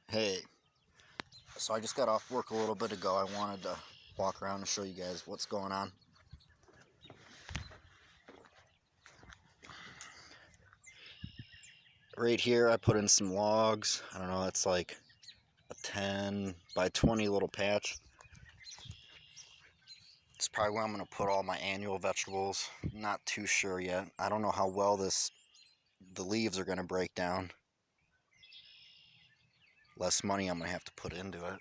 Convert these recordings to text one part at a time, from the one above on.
Hey, so I just got off work a little bit ago. I wanted to walk around and show you guys what's going on. Right here, I put in some logs. I don't know, it's like a 10 by 20 little patch. It's probably where I'm going to put all my annual vegetables. Not too sure yet. I don't know how well the leaves are going to break down. Less money I'm going to have to put into it.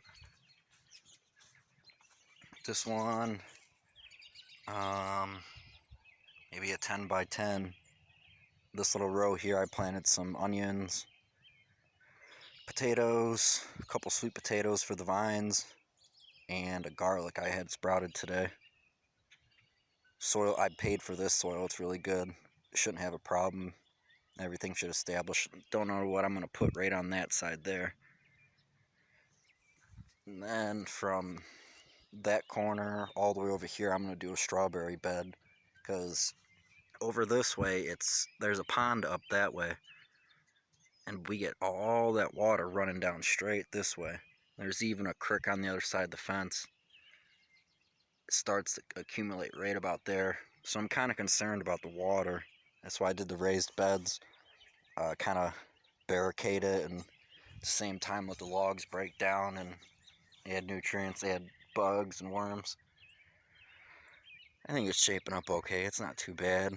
This one, maybe a 10 by 10. This little row here, I planted some onions, potatoes, a couple sweet potatoes for the vines, and a garlic I had sprouted today. Soil, I paid for this soil. It's really good. Shouldn't have a problem. Everything should establish. Don't know what I'm going to put right on that side there. And then from that corner all the way over here, I'm going to do a strawberry bed, because over this way there's a pond up that way, and we get all that water running down straight this way. There's even a creek on the other side of the fence. It starts to accumulate right about there. So I'm kind of concerned about the water. That's why I did the raised beds. Kind of barricade it, and at the same time let the logs break down and add nutrients, add bugs and worms. I think it's shaping up okay. It's not too bad.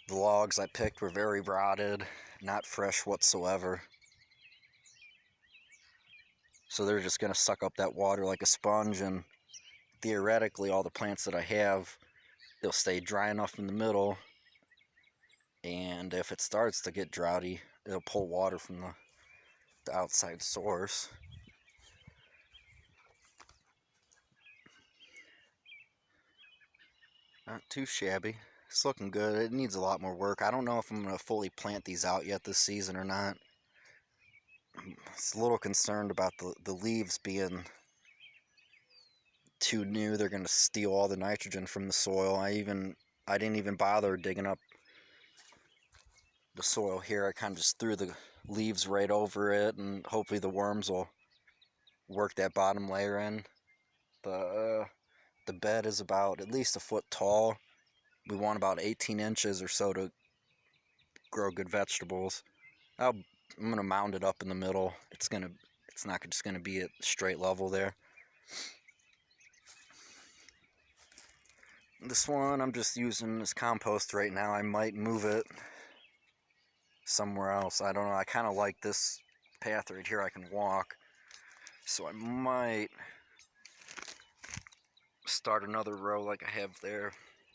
The logs I picked were very rotted, not fresh whatsoever. So they're just going to suck up that water like a sponge, and theoretically all the plants that I have, they'll stay dry enough in the middle, and if it starts to get droughty, it'll pull water from the outside source. Not too shabby. It's looking good. It needs a lot more work. I don't know if I'm going to fully plant these out yet this season or not. I'm a little concerned about the leaves being too new. They're going to steal all the nitrogen from the soil. I didn't even bother digging up the soil here. I kind of just threw the leaves right over it, and hopefully the worms will work that bottom layer in. The bed is about at least a foot tall. We want about 18 inches or so to grow good vegetables. I'm gonna mound it up in the middle. It's not just gonna be at straight level there. This one I'm just using as compost right now. I might move it somewhere else. I don't know. I kind of like this path right here. I can walk, so I might start another row like I have there,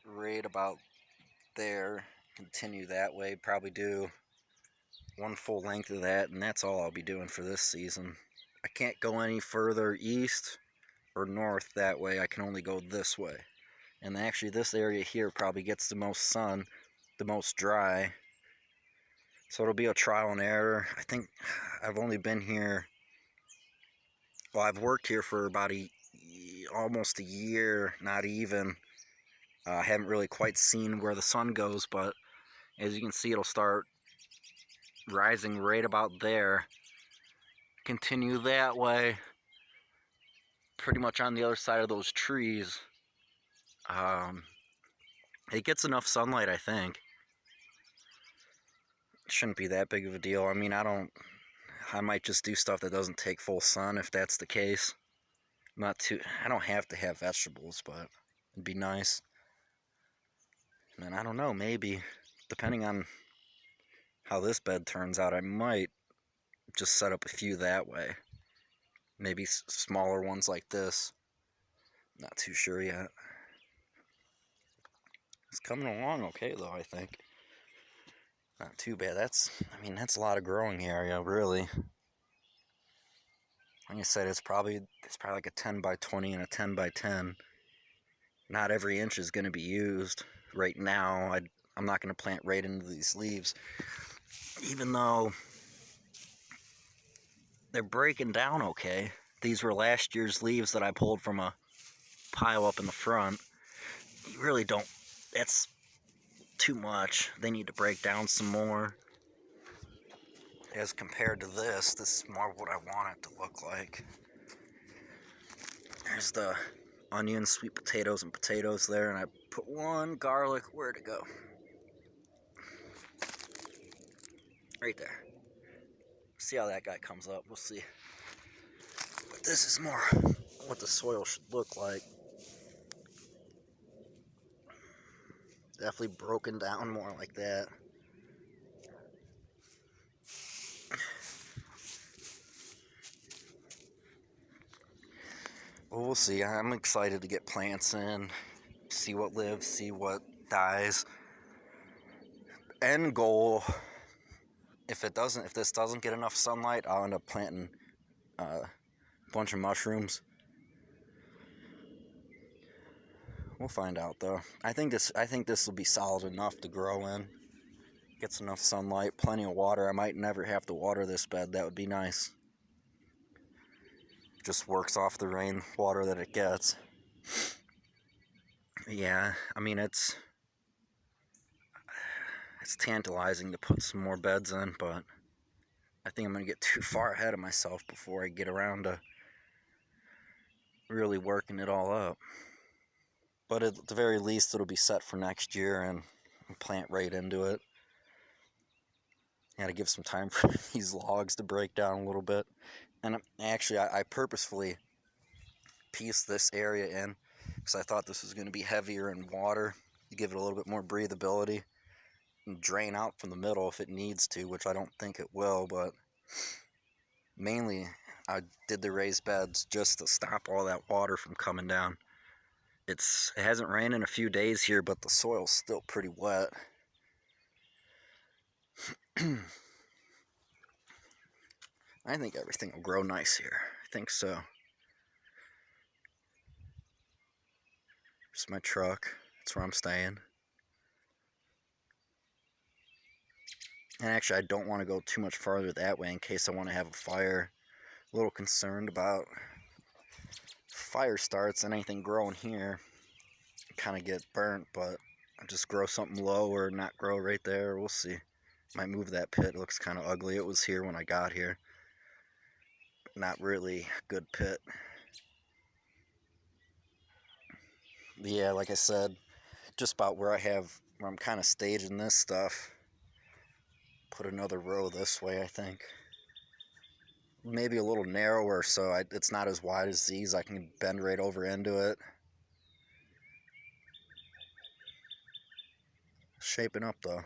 right about there. Continue that way. Probably do one full length of that, and that's all I'll be doing for this season. I can't go any further east or north that way. I can only go this way. And actually this area here probably gets the most sun, the most dry. So it'll be a trial and error. I think I've only been here, well, I've worked here for about almost a year, not even. I haven't really quite seen where the sun goes, but as you can see, it'll start rising right about there. Continue that way, pretty much on the other side of those trees. It gets enough sunlight, I think. It shouldn't be that big of a deal. I mean, I might just do stuff that doesn't take full sun if that's the case. I don't have to have vegetables, but it'd be nice. And then I don't know, maybe, depending on how this bed turns out, I might just set up a few that way. Maybe smaller ones like this. Not too sure yet. It's coming along okay though, I think. Not too bad. That's a lot of growing area, really. Like I said, it's probably like a 10 by 20 and a 10 by 10. Not every inch is going to be used right now. I'm not going to plant right into these leaves, even though they're breaking down okay. These were last year's leaves that I pulled from a pile up in the front. You really don't, that's too much. They need to break down some more. as compared to this is more what I want it to look like. There's the onions, sweet potatoes, and potatoes there, and I put one garlic. Where'd it go? Right there. See how that guy comes up. We'll see. But this is more what the soil should look like. Definitely broken down more like that. Well, we'll see. I'm excited to get plants in, see what lives, see what dies. End goal, if this doesn't get enough sunlight, I'll end up planting a bunch of mushrooms. We'll find out though. I think this will be solid enough to grow in. Gets enough sunlight, plenty of water. I might never have to water this bed. That would be nice. Just works off the rain water that it gets. Yeah, I mean it's tantalizing to put some more beds in, but I think I'm gonna get too far ahead of myself before I get around to really working it all up. But at the very least, it'll be set for next year and plant right into it. Gotta give some time for these logs to break down a little bit. And actually, I purposefully pieced this area in because I thought this was going to be heavier in water to give it a little bit more breathability and drain out from the middle if it needs to, which I don't think it will, but mainly I did the raised beds just to stop all that water from coming down. It hasn't rained in a few days here, but the soil's still pretty wet. I think everything will grow nice here. I think so. It's my truck. That's where I'm staying. And actually, I don't want to go too much farther that way in case I want to have a fire. A little concerned about fire starts and anything growing here kind of get burnt, but I'll just grow something low or not grow right there. We'll see. Might move that pit. It looks kind of ugly. It was here when I got here. Not really a good pit. But yeah, like I said, just about where I'm kind of staging this stuff. Put another row this way, I think. Maybe a little narrower so it's not as wide as these. I can bend right over into it. Shaping up though.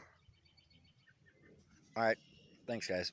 Alright, thanks guys.